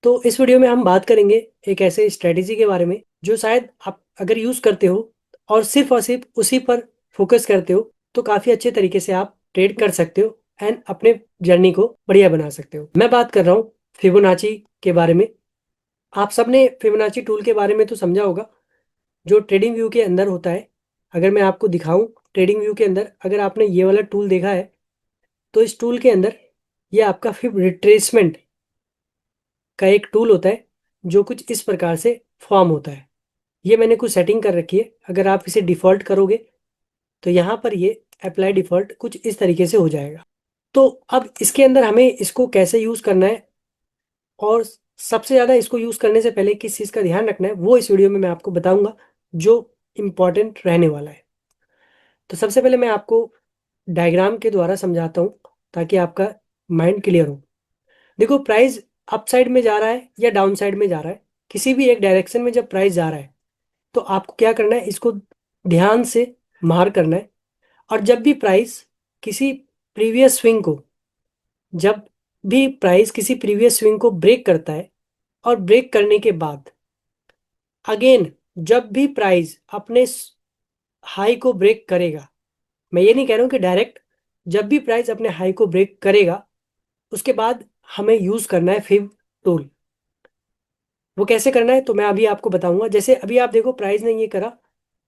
तो इस वीडियो में हम बात करेंगे एक ऐसे स्ट्रेटेजी के बारे में जो शायद आप अगर यूज़ करते हो और सिर्फ उसी पर फोकस करते हो तो काफ़ी अच्छे तरीके से आप ट्रेड कर सकते हो एंड अपने जर्नी को बढ़िया बना सकते हो। मैं बात कर रहा हूँ फिबोनाची के बारे में। आप सबने फिबोनाची टूल के बारे में तो समझा होगा, जो ट्रेडिंग व्यू के अंदर होता है। अगर मैं आपको दिखाऊं ट्रेडिंग व्यू के अंदर, अगर आपने ये वाला टूल देखा है तो इस टूल के अंदर ये आपका फिब रिट्रेसमेंट का एक टूल होता है जो कुछ इस प्रकार से फॉर्म होता है। ये मैंने कुछ सेटिंग कर रखी है, अगर आप इसे डिफ़ॉल्ट करोगे तो यहाँ पर ये अप्लाई डिफ़ॉल्ट कुछ इस तरीके से हो जाएगा। तो अब इसके अंदर हमें इसको कैसे यूज़ करना है और सबसे ज़्यादा इसको यूज़ करने से पहले किस चीज़ का ध्यान रखना है वो इस वीडियो में मैं आपको बताऊंगा, जो इम्पॉर्टेंट रहने वाला है। तो सबसे पहले मैं आपको डायग्राम के द्वारा समझाता हूँ ताकि आपका माइंड क्लियर हो। देखो, प्राइस अप साइड में जा रहा है या डाउन साइड में जा रहा है, किसी भी एक डायरेक्शन में जब प्राइस जा रहा है तो आपको क्या करना है, इसको ध्यान से मार करना है। और जब भी प्राइस किसी प्रीवियस स्विंग को जब भी प्राइस किसी प्रीवियस स्विंग को ब्रेक करता है और ब्रेक करने के बाद अगेन जब भी प्राइस अपने हाई को ब्रेक करेगा, मैं ये नहीं कह रहा हूँ कि डायरेक्ट, जब भी प्राइस अपने हाई को ब्रेक करेगा उसके बाद हमें यूज़ करना है फिब टूल। वो कैसे करना है तो मैं अभी आपको बताऊंगा। जैसे अभी आप देखो, प्राइस ने ये करा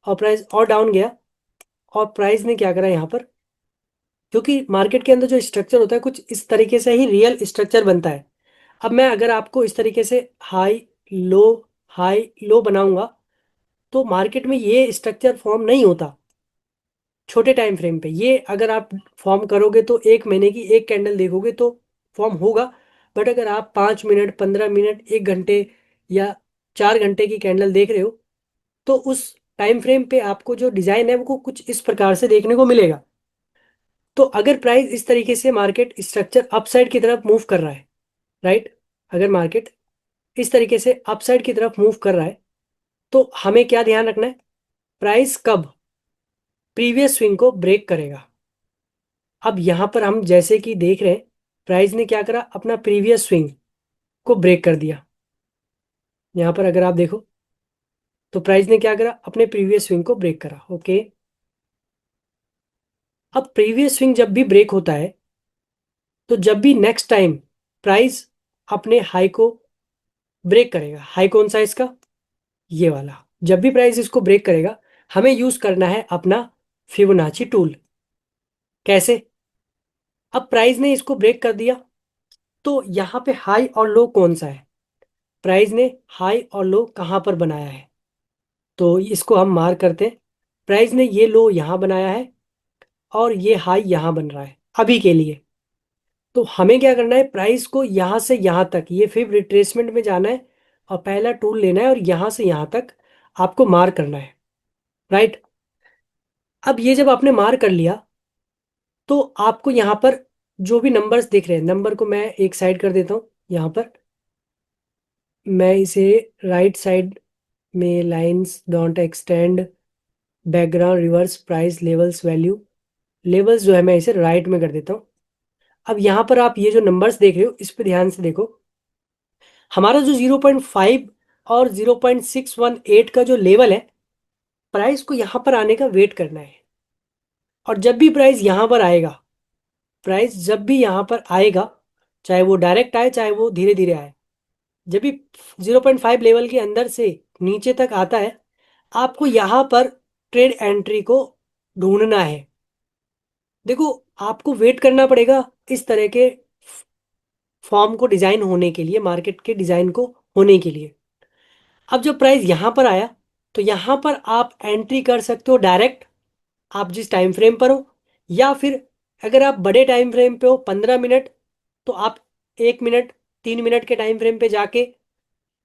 और प्राइस और डाउन गया और प्राइस ने क्या करा यहाँ पर, क्योंकि मार्केट के अंदर जो स्ट्रक्चर होता है कुछ इस तरीके से ही रियल स्ट्रक्चर बनता है। अब मैं अगर आपको इस तरीके से लो हाई लो बनाऊंगा तो मार्केट में ये स्ट्रक्चर फॉर्म नहीं होता छोटे टाइम फ्रेम पे। ये अगर आप फॉर्म करोगे तो एक महीने की एक कैंडल देखोगे तो फॉर्म होगा। बट अगर आप 5 मिनट 15 मिनट 1 घंटे या 4 घंटे की कैंडल देख रहे हो तो उस टाइम फ्रेम पे आपको जो डिज़ाइन है वो कुछ इस प्रकार से देखने को मिलेगा। तो अगर प्राइस इस तरीके से मार्केट स्ट्रक्चर अपसाइड की तरफ मूव कर रहा है, राइट, अगर मार्केट इस तरीके से अपसाइड की तरफ मूव कर रहा है तो हमें क्या ध्यान रखना है, प्राइस कब प्रीवियस स्विंग को ब्रेक करेगा। अब यहां पर हम जैसे कि देख रहे हैं, प्राइस ने क्या करा, अपना प्रीवियस स्विंग को ब्रेक कर दिया। यहां पर अगर आप देखो तो प्राइस ने क्या करा, अपने प्रीवियस स्विंग को ब्रेक करा। ओके, अब प्रीवियस स्विंग जब भी ब्रेक होता है तो जब भी नेक्स्ट टाइम प्राइस अपने हाई को ब्रेक करेगा, हाई कौन सा है इसका, ये वाला, जब भी प्राइस इसको ब्रेक करेगा हमें यूज करना है अपना फिबोनाची टूल। कैसे, अब प्राइस ने इसको ब्रेक कर दिया तो यहाँ पे हाई और लो कौन सा है, प्राइस ने हाई और लो कहाँ पर बनाया है, तो इसको हम मार्क करते हैं। प्राइस ने ये लो यहाँ बनाया है और ये हाई यहाँ बन रहा है अभी के लिए। तो हमें क्या करना है, प्राइस को यहाँ से यहाँ तक ये फिब रिट्रेसमेंट में जाना है और पहला टूल लेना है और यहाँ से यहाँ तक आपको मार्क करना है, राइट। अब ये जब आपने मार्क कर लिया तो आपको यहाँ पर जो भी नंबर्स दिख रहे हैं, नंबर को मैं एक साइड कर देता हूँ। यहाँ पर मैं इसे राइट साइड में lines don't extend background reverse price levels value, levels जो है मैं इसे राइट में कर देता हूँ। अब यहाँ पर आप ये जो नंबर्स देख रहे हो इस पर ध्यान से देखो, हमारा जो 0.5 और 0.618 का जो लेवल है, प्राइस को यहाँ पर आने का वेट करना है। और जब भी प्राइस यहाँ पर आएगा, प्राइस जब भी यहाँ पर आएगा, चाहे वो डायरेक्ट आए चाहे वो धीरे धीरे आए, जब भी 0.5 लेवल के अंदर से नीचे तक आता है आपको यहाँ पर ट्रेड एंट्री को ढूंढना है। देखो, आपको वेट करना पड़ेगा इस तरह के फॉर्म को डिजाइन होने के लिए, मार्केट के डिजाइन को होने के लिए। अब जब प्राइस यहाँ पर आया तो यहाँ पर आप एंट्री कर सकते हो डायरेक्ट, आप जिस टाइम फ्रेम पर हो, या फिर अगर आप बड़े टाइम फ्रेम पे हो 15 मिनट, तो आप 1 मिनट 3 मिनट के टाइम फ्रेम पे जाके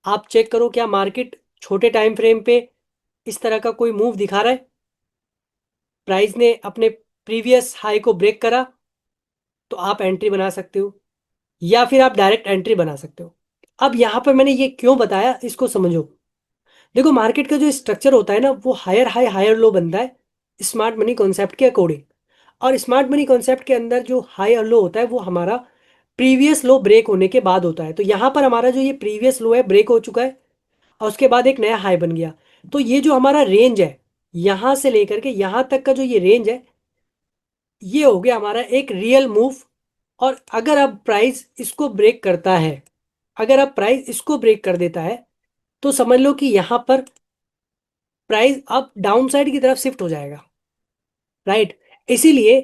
आप चेक करो क्या मार्केट छोटे टाइम फ्रेम पे इस तरह का कोई मूव दिखा रहा है, प्राइस ने अपने प्रीवियस हाई को ब्रेक करा तो आप एंट्री बना सकते हो या फिर आप डायरेक्ट एंट्री बना सकते हो। अब यहाँ पर मैंने ये क्यों बताया इसको समझो। देखो, मार्केट का जो स्ट्रक्चर होता है ना वो हायर हाई हायर लो बनता है स्मार्ट मनी कॉन्सेप्ट के अकॉर्डिंग। और स्मार्ट मनी कॉन्सेप्ट के अंदर जो हाई और लो होता है वो हमारा प्रीवियस लो ब्रेक होने के बाद होता है। तो यहाँ पर हमारा जो ये प्रीवियस लो है ब्रेक हो चुका है और उसके बाद एक नया हाई बन गया। तो ये जो हमारा रेंज है यहाँ से लेकर के यहाँ तक का जो ये रेंज है, ये हो गया हमारा एक रियल मूव। और अगर अब प्राइस इसको ब्रेक करता है, अगर अब प्राइस इसको ब्रेक कर देता है, तो समझ लो कि यहाँ पर प्राइस अब डाउन साइड की तरफ शिफ्ट हो जाएगा, राइट। इसीलिए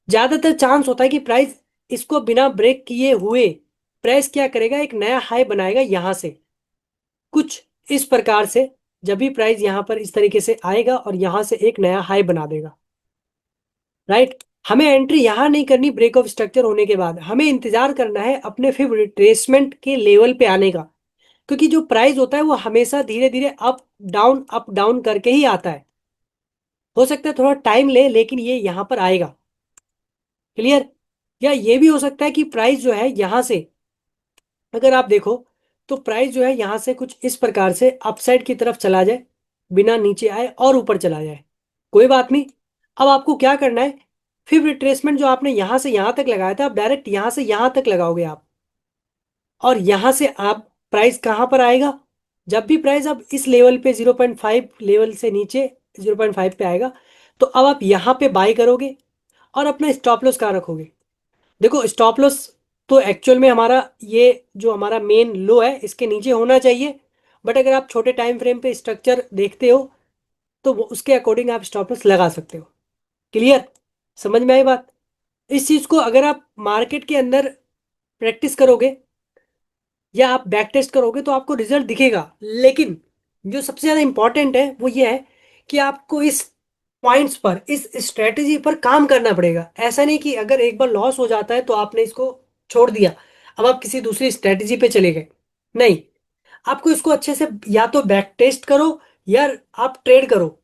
ज्यादातर चांस होता है कि प्राइस इसको बिना ब्रेक किए हुए प्राइस क्या करेगा, एक नया हाई बनाएगा यहां से, कुछ इस प्रकार से। जब भी प्राइस यहां पर इस तरीके से आएगा और यहां से एक नया हाई बना देगा, राइट। हमें एंट्री यहां नहीं करनी ब्रेक ऑफ स्ट्रक्चर होने के बाद, हमें इंतजार करना है अपने फिर रिट्रेसमेंट के लेवल पे आने का। क्योंकि जो प्राइस होता है वो हमेशा धीरे धीरे अप डाउन करके ही आता है। हो सकता है थोड़ा टाइम ले, लेकिन ये यहां पर आएगा। क्लियर। या ये भी हो सकता है कि प्राइस जो है यहां से, अगर आप देखो तो प्राइस जो है यहां से कुछ इस प्रकार से अपसाइड की तरफ चला जाए, बिना नीचे आए और ऊपर चला जाए। कोई बात नहीं। अब आपको क्या करना है, फिर रिट्रेसमेंट जो आपने यहां से यहां तक लगाया था, अब डायरेक्ट यहां से यहां तक लगाओगे आप। और यहां से आप प्राइस कहां पर आएगा, जब भी प्राइस अब इस लेवल पे 0.5 लेवल से नीचे 0.5 पे आएगा, तो अब आप यहां पे बाई करोगे और अपना स्टॉप लॉस कहाँ रखोगे। देखो स्टॉप लॉस तो एक्चुअल में हमारा ये जो हमारा मेन लो है इसके नीचे होना चाहिए। बट अगर आप छोटे टाइम फ्रेम पे स्ट्रक्चर देखते हो तो उसके अकॉर्डिंग आप स्टॉप लॉस लगा सकते हो। क्लियर। समझ में आई बात। इस चीज को अगर आप मार्केट के अंदर प्रैक्टिस करोगे या आप बैक टेस्ट करोगे तो आपको रिजल्ट दिखेगा। लेकिन जो सबसे ज्यादा इंपॉर्टेंट है वो ये है कि आपको इस पॉइंट्स पर, इस स्ट्रेटेजी पर काम करना पड़ेगा। ऐसा नहीं कि अगर एक बार लॉस हो जाता है तो आपने इसको छोड़ दिया, अब आप किसी दूसरी स्ट्रेटेजी पे चले गए। नहीं, आपको इसको अच्छे से या तो बैक टेस्ट करो या आप ट्रेड करो।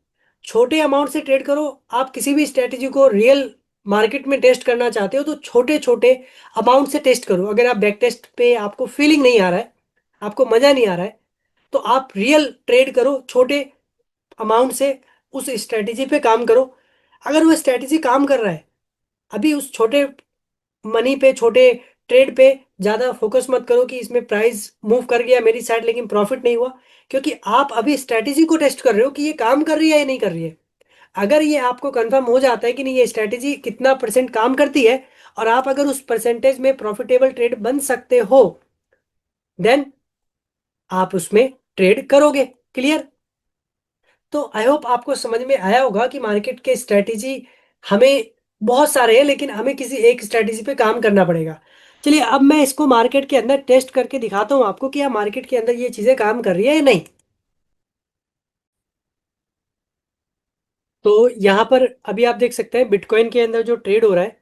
छोटे अमाउंट से ट्रेड करो। आप किसी भी स्ट्रेटेजी को रियल मार्केट में टेस्ट करना चाहते हो तो छोटे छोटे अमाउंट से टेस्ट करो। अगर आप बैक टेस्ट पे आपको फीलिंग नहीं आ रहा है, आपको मजा नहीं आ रहा है, तो आप रियल ट्रेड करो छोटे अमाउंट से, उस स्ट्रेटेजी पे काम करो। अगर वो स्ट्रेटेजी काम कर रहा है, अभी उस छोटे मनी पे, छोटे ट्रेड पे ज्यादा फोकस मत करो कि इसमें प्राइस मूव कर गया मेरी साइड लेकिन प्रॉफिट नहीं हुआ। क्योंकि आप अभी स्ट्रेटेजी को टेस्ट कर रहे हो कि ये काम कर रही है या नहीं कर रही है। अगर ये आपको कंफर्म हो जाता है कि नहीं ये स्ट्रेटेजी कितना परसेंट काम करती है, और आप अगर उस परसेंटेज में प्रॉफिटेबल ट्रेड बन सकते हो, देन आप उसमें ट्रेड करोगे। क्लियर। तो आई होप आपको समझ में आया होगा कि मार्केट के स्ट्रेटेजी हमें बहुत सारे हैं, लेकिन हमें किसी एक स्ट्रेटेजी पे काम करना पड़ेगा। चलिए अब मैं इसको मार्केट के अंदर टेस्ट करके दिखाता हूँ आपको कि या मार्केट के अंदर ये चीज़ें काम कर रही है या नहीं। तो यहाँ पर अभी आप देख सकते हैं बिटकॉइन के अंदर जो ट्रेड हो रहा है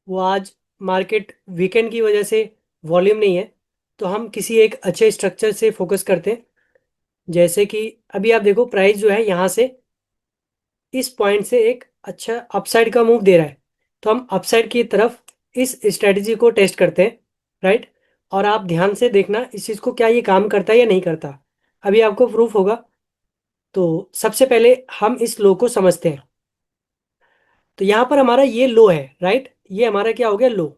वो आज मार्केट वीकेंड की वजह से वॉल्यूम नहीं है। तो हम किसी एक अच्छे स्ट्रक्चर से फोकस करते हैं। जैसे कि अभी आप देखो प्राइस जो है यहाँ से इस पॉइंट से एक अच्छा अपसाइड का मूव दे रहा है। तो हम अपसाइड की तरफ इस स्ट्रेटजी को टेस्ट करते हैं, राइट। और आप ध्यान से देखना इस चीज़ को, क्या ये काम करता है या नहीं करता। अभी आपको प्रूफ होगा। तो सबसे पहले हम इस लो को समझते हैं। तो यहाँ पर हमारा ये लो है, राइट। ये हमारा क्या हो गया, लो।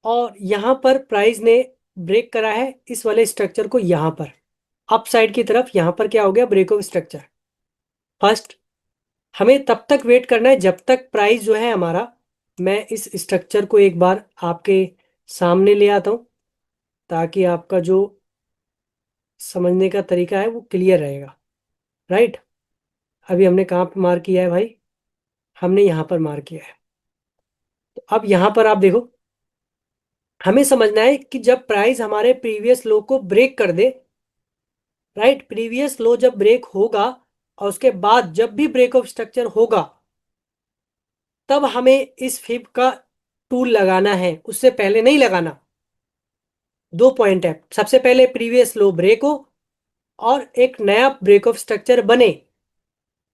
और यहाँ पर प्राइस ने ब्रेक करा है इस वाले स्ट्रक्चर को, यहाँ पर अपसाइड की तरफ यहाँ पर क्या हो गया, ब्रेक ऑफ स्ट्रक्चर। फर्स्ट हमें तब तक वेट करना है जब तक प्राइस जो है हमारा, मैं इस स्ट्रक्चर को एक बार आपके सामने ले आता हूँ ताकि आपका जो समझने का तरीका है वो क्लियर रहेगा, राइट। अभी हमने कहाँ पर मार्क किया है भाई, हमने यहाँ पर मार्क किया है। तो अब यहाँ पर आप देखो, हमें समझना है कि जब प्राइस हमारे प्रीवियस लो को ब्रेक कर दे, राइट, प्रीवियस लो जब ब्रेक होगा और उसके बाद जब भी ब्रेक ऑफ स्ट्रक्चर होगा, तब हमें इस फिब का टूल लगाना है, उससे पहले नहीं लगाना। दो पॉइंट है, सबसे पहले प्रीवियस लो ब्रेक हो और एक नया ब्रेक ऑफ स्ट्रक्चर बने,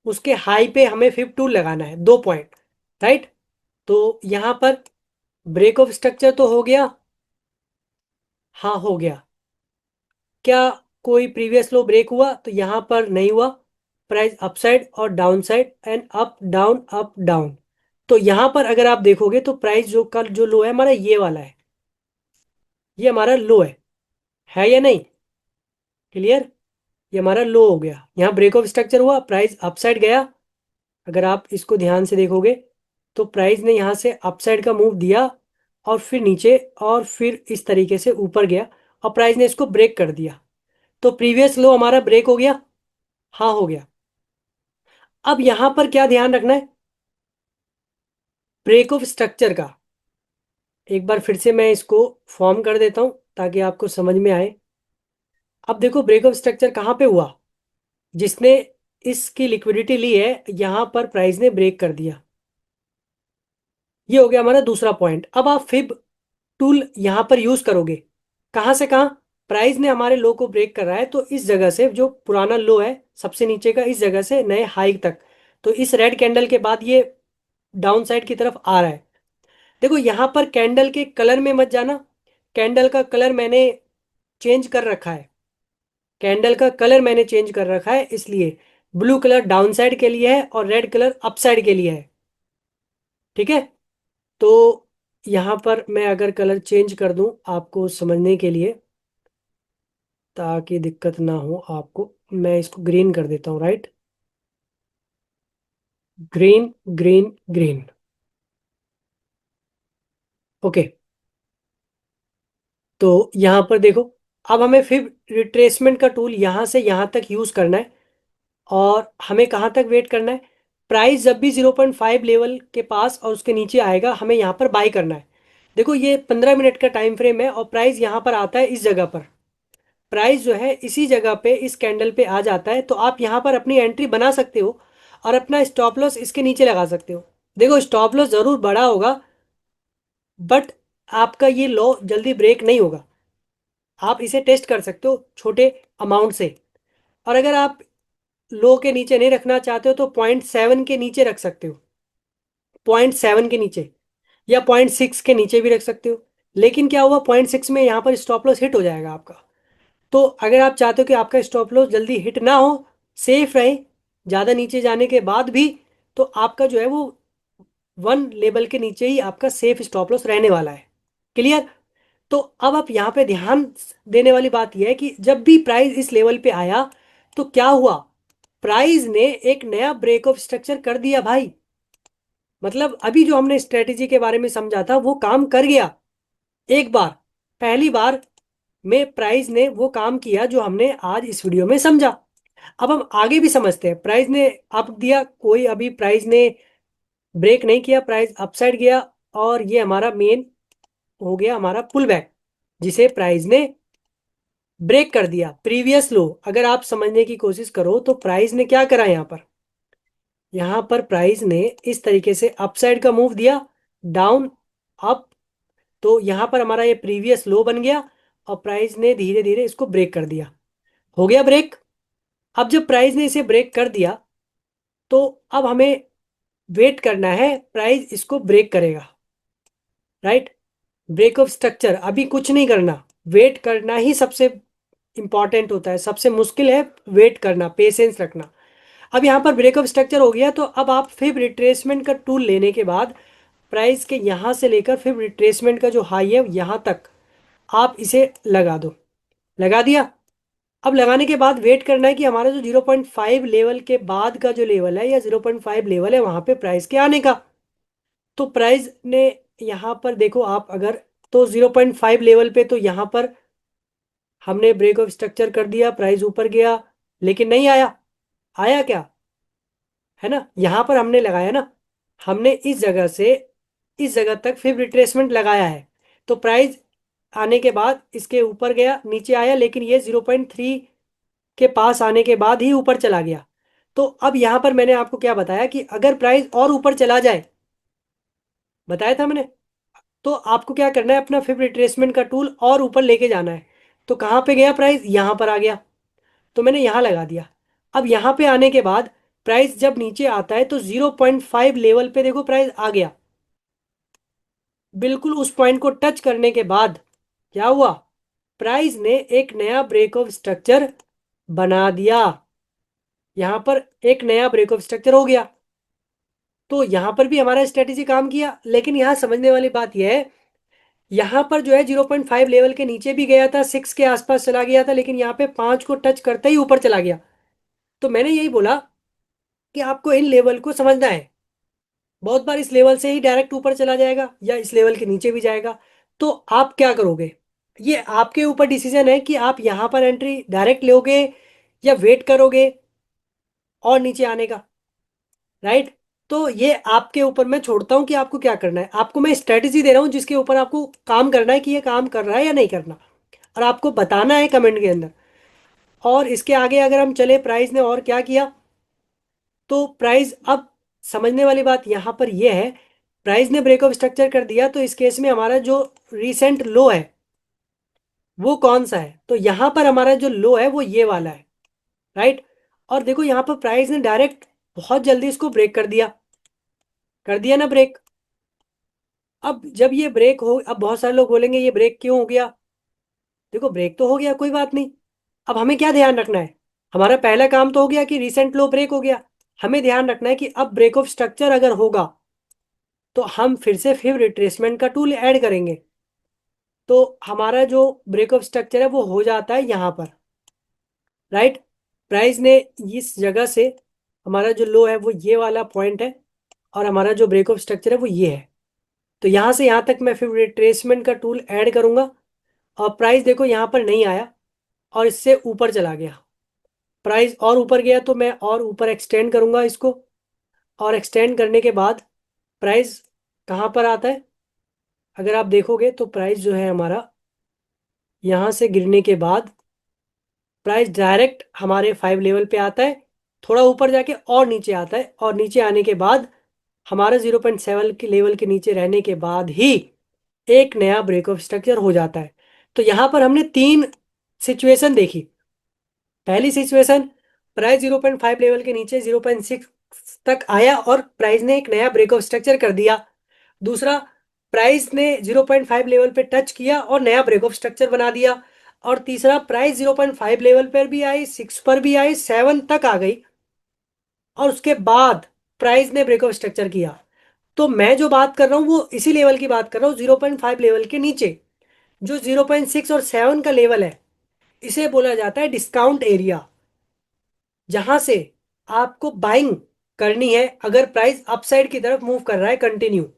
उसके हाई पे हमें फिब टूल लगाना है। दो पॉइंट, राइट। तो यहां पर ब्रेक ऑफ स्ट्रक्चर तो हो गया, हाँ हो गया। क्या कोई प्रीवियस लो ब्रेक हुआ, तो यहां पर नहीं हुआ। प्राइस अपसाइड और down side and up down up down. तो यहां पर अगर आप देखोगे तो प्राइस जो कल जो लो है हमारा ये वाला है, ये हमारा लो है या नहीं? क्लियर? ये हमारा लो हो गया, यहाँ ब्रेक ऑफ स्ट्रक्चर हुआ, प्राइस अपसाइड गया। अगर आप इसको ध्यान से देखोगे तो प्राइस ने यहाँ से अपसाइड का मूव दिया और फिर नीचे और फिर इस तरीके से ऊपर गया और प्राइस ने इसको ब्रेक कर दिया। तो प्रीवियस लो हमारा ब्रेक हो गया। हाँ हो गया। अब यहां पर क्या ध्यान रखना है? ब्रेक ऑफ स्ट्रक्चर का एक बार फिर से मैं इसको फॉर्म कर देता हूं ताकि आपको समझ में आए। अब देखो ब्रेक ऑफ स्ट्रक्चर कहां पे हुआ? जिसने इसकी लिक्विडिटी ली है यहां पर प्राइस ने ब्रेक कर दिया। ये हो गया हमारा दूसरा पॉइंट। अब आप फिब टूल यहां पर यूज करोगे। कहां से कहां? प्राइस ने हमारे लो को ब्रेक कर रहा है तो इस जगह से जो पुराना लो है सबसे नीचे का, इस जगह से नए हाई तक, तो इस रेड कैंडल के बाद ये डाउन साइड की तरफ आ रहा है। देखो यहां पर कैंडल के कलर में मत जाना। कैंडल का कलर मैंने चेंज कर रखा है। कैंडल का कलर मैंने चेंज कर रखा है, इसलिए ब्लू कलर डाउन साइड के लिए है और रेड कलर अप साइड के लिए है। ठीक है? तो यहां पर मैं अगर कलर चेंज कर दूं आपको समझने के लिए, ताकि दिक्कत ना हो आपको, मैं इसको ग्रीन कर देता हूँ। Right, green green green. Okay, तो यहां पर देखो, अब हमें फिर रिट्रेसमेंट का टूल यहां से यहां तक यूज करना है। और हमें कहाँ तक वेट करना है? प्राइस जब भी 0.5 लेवल के पास और उसके नीचे आएगा हमें यहाँ पर बाई करना है। देखो ये 15 मिनट का टाइम फ्रेम है और प्राइस यहाँ पर आता है इस जगह पर। प्राइस जो है इसी जगह पे इस कैंडल पे आ जाता है, तो आप यहाँ पर अपनी एंट्री बना सकते हो और अपना स्टॉप लॉस इसके नीचे लगा सकते हो। देखो स्टॉप लॉस जरूर बड़ा होगा, बट आपका ये लो जल्दी ब्रेक नहीं होगा। आप इसे टेस्ट कर सकते हो छोटे अमाउंट से। और अगर आप लो के नीचे नहीं रखना चाहते हो तो 0.7 के नीचे रख सकते हो। 0.7 के नीचे या 0.6 के नीचे भी रख सकते हो। लेकिन क्या हुआ, 0.6 में यहाँ पर स्टॉप लॉस हिट हो जाएगा आपका। तो अगर आप चाहते हो कि आपका स्टॉप लॉस जल्दी हिट ना हो, सेफ रहे ज़्यादा नीचे जाने के बाद भी, तो आपका जो है वो 1 लेवल के नीचे ही आपका सेफ स्टॉप लॉस रहने वाला है। क्लियर? तो अब आप यहाँ पे ध्यान देने वाली बात यह है कि जब भी प्राइस इस लेवल पे आया तो क्या हुआ, प्राइस ने एक नया ब्रेक ऑफ स्ट्रक्चर कर दिया भाई। मतलब अभी जो हमने स्ट्रेटेजी के बारे में समझा था वो काम कर गया। एक बार, पहली बार में प्राइस ने वो काम किया जो हमने आज इस वीडियो में समझा। अब हम आगे भी समझते हैं। प्राइस ने अप दिया, कोई अभी प्राइस ने ब्रेक नहीं किया, प्राइस अपसाइड गया और ये हमारा मेन हो गया हमारा पुल बैक, जिसे प्राइस ने ब्रेक कर दिया। प्रीवियस लो अगर आप समझने की कोशिश करो तो प्राइस ने क्या करा यहाँ पर? यहाँ पर प्राइस ने इस तरीके से अपसाइड का मूव दिया, डाउन अप। तो यहाँ पर हमारा ये प्रीवियस लो बन गया और प्राइस ने धीरे धीरे इसको ब्रेक कर दिया। हो गया ब्रेक। अब जब प्राइस ने इसे ब्रेक कर दिया तो अब हमें वेट करना है, प्राइस इसको ब्रेक करेगा। राइट, ब्रेक ऑफ स्ट्रक्चर, अभी कुछ नहीं करना, वेट करना ही सबसे इंपॉर्टेंट होता है। सबसे मुश्किल है वेट करना, पेशेंस रखना। अब यहाँ पर ब्रेक ऑफ स्ट्रक्चर हो गया तो अब आप फिर रिट्रेसमेंट का टूल लेने के बाद प्राइस के यहाँ से लेकर फिर रिट्रेसमेंट का जो हाई है यहाँ तक आप इसे लगा दो। लगा दिया। अब लगाने के बाद वेट करना है कि हमारा जो 0.5 लेवल के बाद का जो लेवल है या 0.5 लेवल है वहां पे प्राइस के आने का। तो प्राइस ने यहाँ पर देखो आप अगर, तो 0.5 लेवल पे तो यहाँ पर हमने ब्रेक ऑफ स्ट्रक्चर कर दिया, प्राइस ऊपर गया लेकिन नहीं आया। आया क्या? है ना, यहाँ पर हमने लगाया ना, हमने इस जगह से इस जगह तक फिर रिट्रेसमेंट लगाया है। तो प्राइस आने के बाद इसके ऊपर गया, नीचे आया, लेकिन ये 0.3 के पास आने के बाद ही ऊपर चला गया। तो अब यहाँ पर मैंने आपको क्या बताया कि अगर प्राइस और ऊपर चला जाए, बताया था मैंने, तो आपको क्या करना है, अपना फिर रिट्रेसमेंट का टूल और ऊपर लेके जाना है। तो कहाँ पे गया प्राइस? यहाँ पर आ गया, तो मैंने यहाँ लगा दिया। अब यहाँ पे आने के बाद प्राइस जब नीचे आता है तो 0.5 लेवल पे देखो प्राइस आ गया। बिल्कुल उस पॉइंट को टच करने के बाद क्या हुआ, प्राइस ने एक नया ब्रेक ऑफ स्ट्रक्चर बना दिया। यहां पर एक नया ब्रेक ऑफ स्ट्रक्चर हो गया। तो यहां पर भी हमारा स्ट्रेटेजी काम किया, लेकिन यहां समझने वाली बात यह है, यहाँ पर जो है 0.5 लेवल के नीचे भी गया था, 6 के आसपास चला गया था, लेकिन यहाँ पे 5 को टच करते ही ऊपर चला गया। तो मैंने यही बोला कि आपको इन लेवल को समझना है। बहुत बार इस लेवल से ही डायरेक्ट ऊपर चला जाएगा या इस लेवल के नीचे भी जाएगा। तो आप क्या करोगे, ये आपके ऊपर डिसीजन है कि आप यहाँ पर एंट्री डायरेक्ट लोगे या वेट करोगे और नीचे आने का। राइट। तो ये आपके ऊपर मैं छोड़ता हूँ कि आपको क्या करना है। आपको मैं स्ट्रेटेजी दे रहा हूँ जिसके ऊपर आपको काम करना है कि ये काम कर रहा है या नहीं करना, और आपको बताना है कमेंट के अंदर। और इसके आगे अगर हम चले, प्राइस ने और क्या किया, तो प्राइस अब समझने वाली बात यहाँ पर यह है, प्राइस ने ब्रेक ऑफ स्ट्रक्चर कर दिया, तो इस केस में हमारा जो रीसेंट लो है वो कौन सा है, तो यहाँ पर हमारा जो लो है वो ये वाला है। राइट। और देखो यहाँ पर प्राइस ने डायरेक्ट बहुत जल्दी इसको ब्रेक कर दिया ना ब्रेक। अब जब ये ब्रेक हो, अब बहुत सारे लोग बोलेंगे ये ब्रेक क्यों हो गया। देखो ब्रेक तो हो गया, कोई बात नहीं। अब हमें क्या ध्यान रखना है, हमारा पहला काम तो हो गया कि रीसेंट लो ब्रेक हो गया। हमें ध्यान रखना है कि अब ब्रेक ऑफ स्ट्रक्चर अगर होगा तो हम फिर से फिर रिट्रेसमेंट का टूल ऐड करेंगे। तो हमारा जो ब्रेक ऑफ स्ट्रक्चर है वो हो जाता है यहाँ पर। राइट। प्राइस ने इस जगह से, हमारा जो लो है वो ये वाला पॉइंट है, और हमारा जो ब्रेक ऑफ स्ट्रक्चर है वो ये है। तो यहाँ से यहाँ तक मैं फिर रिट्रेसमेंट का टूल ऐड करूंगा, और प्राइस देखो यहाँ पर नहीं आया और इससे ऊपर चला गया। प्राइस और ऊपर गया तो मैं और ऊपर एक्सटेंड करूंगा इसको, और एक्सटेंड करने के बाद प्राइस कहाँ पर आता है, अगर आप देखोगे तो प्राइस जो है हमारा यहाँ से गिरने के बाद प्राइस डायरेक्ट हमारे 5 लेवल पे आता है, थोड़ा ऊपर जाके और नीचे आता है, और नीचे आने के बाद हमारा 0.7 के लेवल के नीचे रहने के बाद ही एक नया ब्रेक ऑफ स्ट्रक्चर हो जाता है। तो यहाँ पर हमने 3 सिचुएशन देखी। पहली सिचुएशन, प्राइस 0.5 लेवल के नीचे 0.6 तक आया और प्राइस ने एक नया ब्रेक ऑफ स्ट्रक्चर कर दिया। दूसरा, प्राइस ने 0.5 लेवल पे टच किया और नया ब्रेक ऑफ स्ट्रक्चर बना दिया। और तीसरा, प्राइस 0.5 लेवल पर भी आई, 6 पर भी आई, 7 तक आ गई, और उसके बाद प्राइस ने ब्रेक ऑफ स्ट्रक्चर किया। तो मैं जो बात कर रहा हूँ वो इसी लेवल की बात कर रहा हूँ, 0.5 लेवल के नीचे जो 0.6 और 7 का लेवल है, इसे बोला जाता है डिस्काउंट एरिया, जहां से आपको बाइंग करनी है अगर प्राइस अपसाइड की तरफ मूव कर रहा है कंटिन्यू।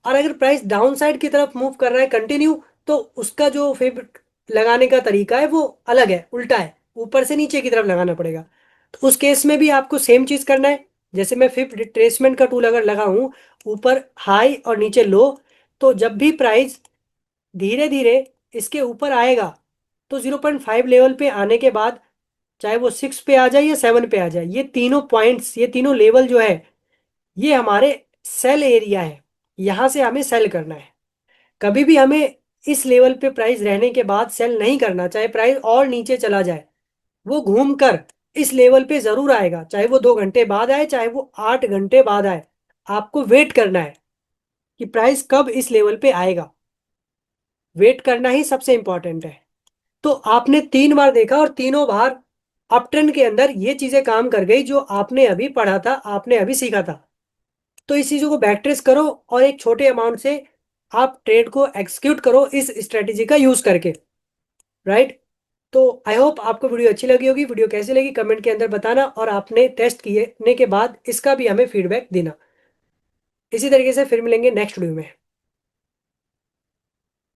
और अगर प्राइस डाउन साइड की तरफ मूव कर रहा है कंटिन्यू, तो उसका जो फिर लगाने का तरीका है वो अलग है, उल्टा है, ऊपर से नीचे की तरफ लगाना पड़ेगा। तो उस केस में भी आपको सेम चीज करना है। जैसे मैं फिफ्थ रिट्रेसमेंट का टूल अगर लगाऊं, ऊपर हाई और नीचे लो, तो जब भी प्राइस धीरे धीरे इसके ऊपर आएगा, तो 0.5 लेवल पे आने के बाद चाहे वो 6 पे आ जाए या 7 पे आ जाए, ये तीनों पॉइंट्स, ये तीनों लेवल जो है, ये हमारे सेल एरिया है। यहां से हमें सेल करना है। कभी भी हमें इस लेवल पे प्राइस रहने के बाद सेल नहीं करना, चाहे प्राइस और नीचे चला जाए, वो घूम कर इस लेवल पे जरूर आएगा, चाहे वो 2 घंटे बाद आए, चाहे वो 8 घंटे बाद आए। आपको वेट करना है कि प्राइस कब इस लेवल पे आएगा। वेट करना ही सबसे इंपॉर्टेंट है। तो आपने 3 बार देखा और तीनों बार अप ट्रेंड के अंदर ये चीजें काम कर गई जो आपने अभी पढ़ा था, आपने अभी सीखा था। तो इस चीजों को बैक ट्रेस करो और एक छोटे अमाउंट से आप ट्रेड को एग्जीक्यूट करो इस स्ट्रेटेजी का यूज करके। राइट। तो आई होप आपको वीडियो अच्छी लगी होगी। वीडियो कैसी लगी कमेंट के अंदर बताना, और आपने टेस्ट किए के बाद इसका भी हमें फीडबैक देना। इसी तरीके से फिर मिलेंगे नेक्स्ट वीडियो में।